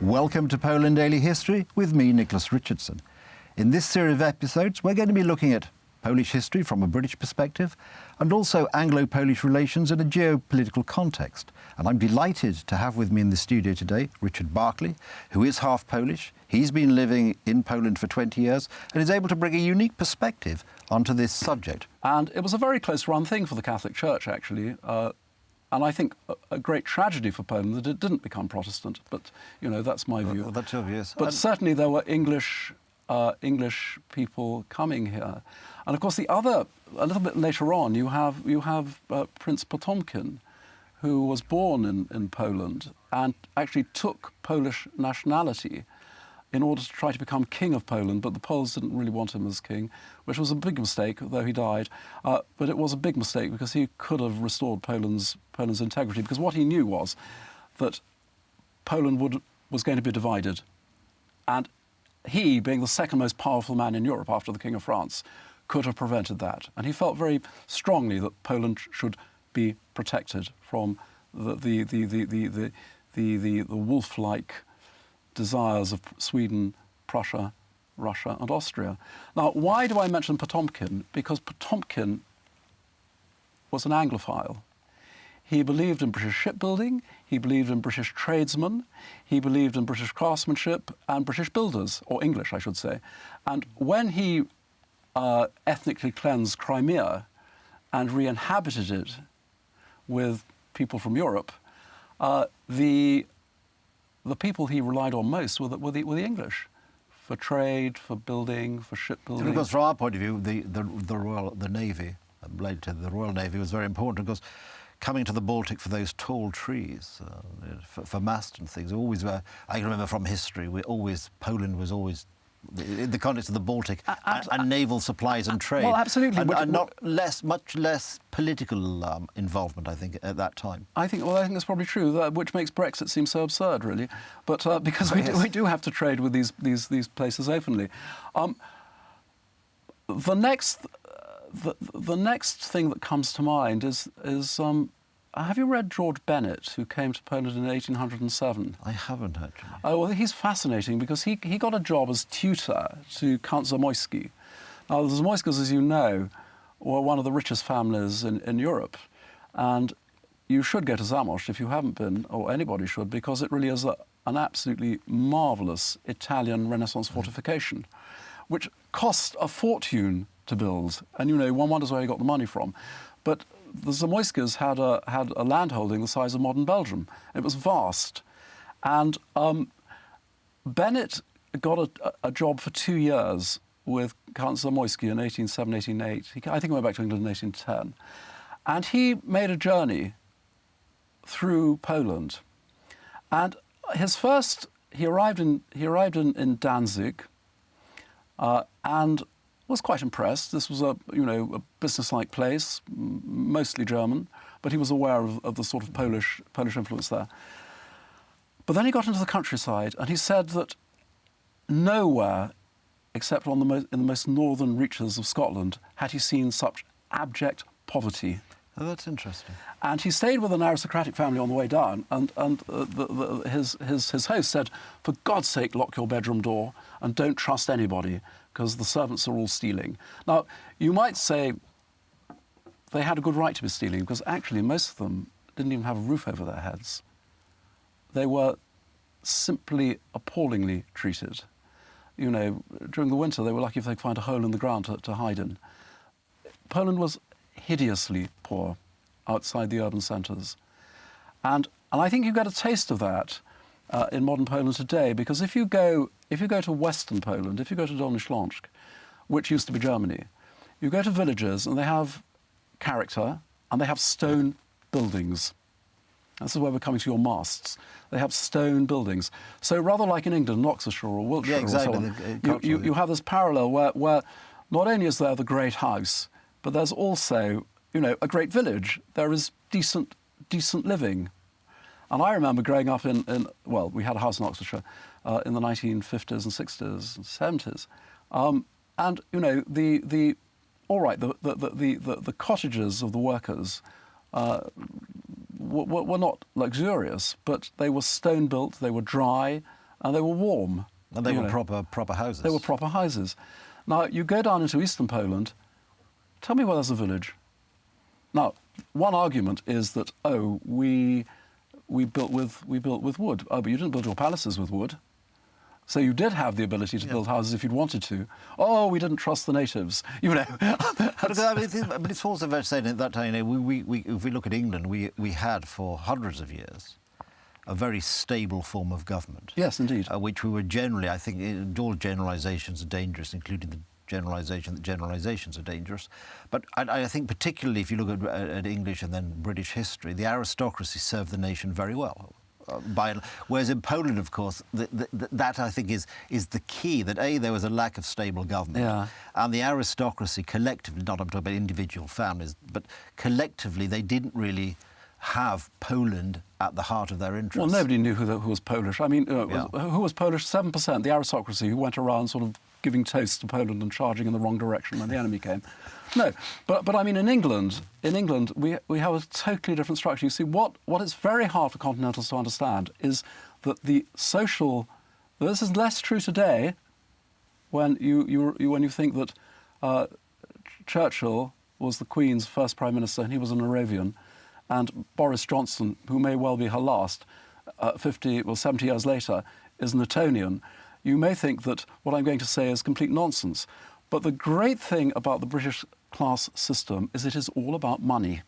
Welcome to Poland Daily History with me, Nicholas Richardson. In this series of episodes, we're going to be looking at Polish history from a British perspective and also Anglo-Polish relations in a geopolitical context. And I'm delighted to have with me in the studio today Richard Berkeley, who is half Polish. He's been living in Poland for 20 years and is able to bring a unique perspective onto this subject. And it was a very close-run thing for the Catholic Church, actually. And I think a great tragedy for Poland that it didn't become Protestant. But, you know, that's my view. Well, that's your view. But certainly there were English people coming here. And, of course, a little bit later on, you have Prince Potemkin, who was born in Poland and actually took Polish nationality in order to try to become king of Poland, but the Poles didn't really want him as king, which was a big mistake, though he died. But it was a big mistake because he could have restored Poland's integrity, because what he knew was that Poland was going to be divided. And he, being the second most powerful man in Europe after the King of France, could have prevented that. And he felt very strongly that Poland should be protected from the wolf-like desires of Sweden, Prussia, Russia and Austria. Now, why do I mention Potemkin? Because Potemkin was an Anglophile. He believed in British shipbuilding, he believed in British tradesmen, he believed in British craftsmanship and British builders, or English, I should say. And when he ethnically cleansed Crimea and re-inhabited it with people from Europe, the people he relied on most were the English, for trade, for building, for shipbuilding. Because from our point of view, the Navy, later the Royal Navy, was very important because coming to the Baltic for those tall trees, for mast and things, always were. I can remember from history, Poland was always, in the context of the Baltic, and naval supplies and trade. Well, absolutely. And much less political involvement, I think, at that time. I think that's probably true, which makes Brexit seem so absurd, really. But because we do have to trade with these places openly. The next thing that comes to mind is have you read George Bennett, who came to Poland in 1807? I haven't, actually. Oh, well, he's fascinating because he got a job as tutor to Count Zamoyski. Now, the Zamoyskas, as you know, were one of the richest families in Europe. And you should go to Zamość if you haven't been, or anybody should, because it really is an absolutely marvellous Italian Renaissance fortification, which cost a fortune to build. And, you know, one wonders where he got the money from. But the Zamoyskas had a landholding the size of modern Belgium. It was vast. And Bennett got a job for 2 years with Count Zamoyski in 1807, 1808. I think he went back to England in 1810. And he made a journey through Poland. And he arrived in Danzig and was quite impressed. This was a business-like place, mostly German, but he was aware of the sort of Polish influence there. But then he got into the countryside, and he said that nowhere, except in the most northern reaches of Scotland, had he seen such abject poverty. Oh, that's interesting. And he stayed with an aristocratic family on the way down, and his host said, "For God's sake, lock your bedroom door and don't trust anybody, because the servants are all stealing." Now, you might say they had a good right to be stealing, because actually most of them didn't even have a roof over their heads. They were simply appallingly treated. You know, during the winter, they were lucky if they could find a hole in the ground to hide in. Poland was hideously poor outside the urban centres. And I think you get a taste of that in modern Poland today, because if you go to Western Poland, if you go to Dolny Śląsk, which used to be Germany, you go to villages and they have character and they have stone buildings. This is where we're coming to your masts. They have stone buildings. So rather like in England, Oxfordshire or Wiltshire, yeah, exactly, or so on, you have this parallel where not only is there the great house, but there's also, you know, a great village. There is decent living. And I remember growing up well, we had a house in Oxfordshire in the 1950s and 60s and 70s. And, you know, the cottages of the workers were not luxurious, but they were stone built, they were dry, and they were warm. And they were proper houses. They were proper houses. Now, you go down into eastern Poland, tell me where there's a village. Now, one argument is that, oh, we built with wood. Oh, but you didn't build your palaces with wood. So you did have the ability to build houses if you'd wanted to. Oh, we didn't trust the natives, you know. But it's also fair to say that at that time, you know, if we look at England, we had for hundreds of years a very stable form of government. Yes, indeed. Which we were generally, I think, all generalisations are dangerous, including the generalisation that generalisations are dangerous. But I think particularly if you look at English and then British history, the aristocracy served the nation very well. Whereas in Poland, of course, that I think is the key, that there was a lack of stable government, and the aristocracy collectively, not I'm talking about individual families, but collectively they didn't really have Poland at the heart of their interests. Well, nobody knew who was Polish. I mean, who was Polish? 7%, the aristocracy, who went around sort of giving toasts to Poland and charging in the wrong direction when the enemy came. No, but I mean, in England, we have a totally different structure. You see, what is very hard for continentals to understand is that the social. This is less true today, when you think that Churchill was the Queen's first Prime Minister and he was a Moravian, and Boris Johnson, who may well be her last, 70 years later, is an Etonian. You may think that what I'm going to say is complete nonsense. But the great thing about the British class system is it is all about money.